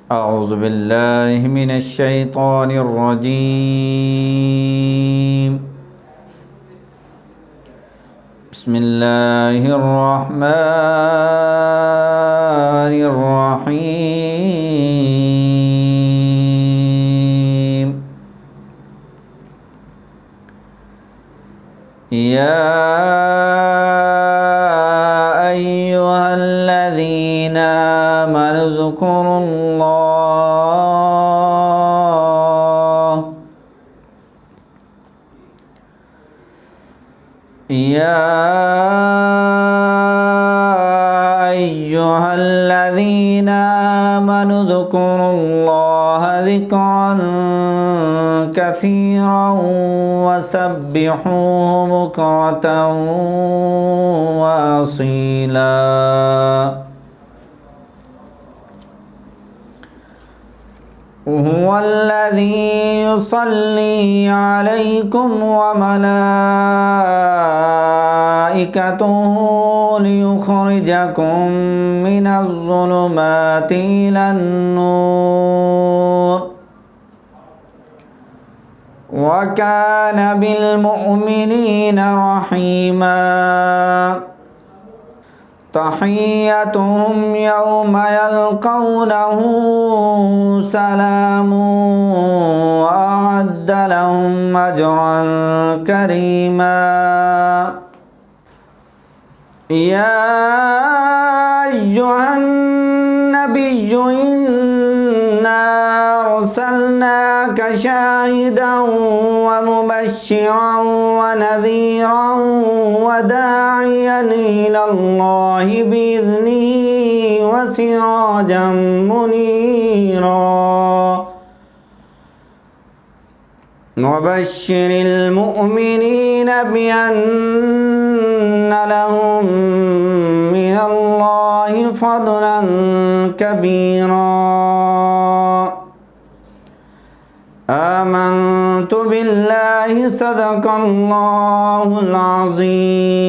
أعوذ بالله من الشيطان الرجيم. بسم الله الرحمن الرحيم. يا أيها الذين آمنوا اذكروا الله يا أيها الذين آمنوا اذكروا الله ذكرا كثيرا وسبحوه بكرة وأصيلا. هو الذي يصلي عليكم وملائكته ليخرجكم من الظلمات إلى النور وكان بالمؤمنين رحيما. تحيتهم يوم يلقونه سلام وأعد لهم أجرا كريما. يا أيها النبي إنا أرسلناك شاهدا ومبشرا ونذيرا وداعيا إلى الله بإذنه وسراجا منيرا. وبشر المؤمنين بأن لهم من الله فضلا كبيرا. آمنت بالله صدق الله العظيم.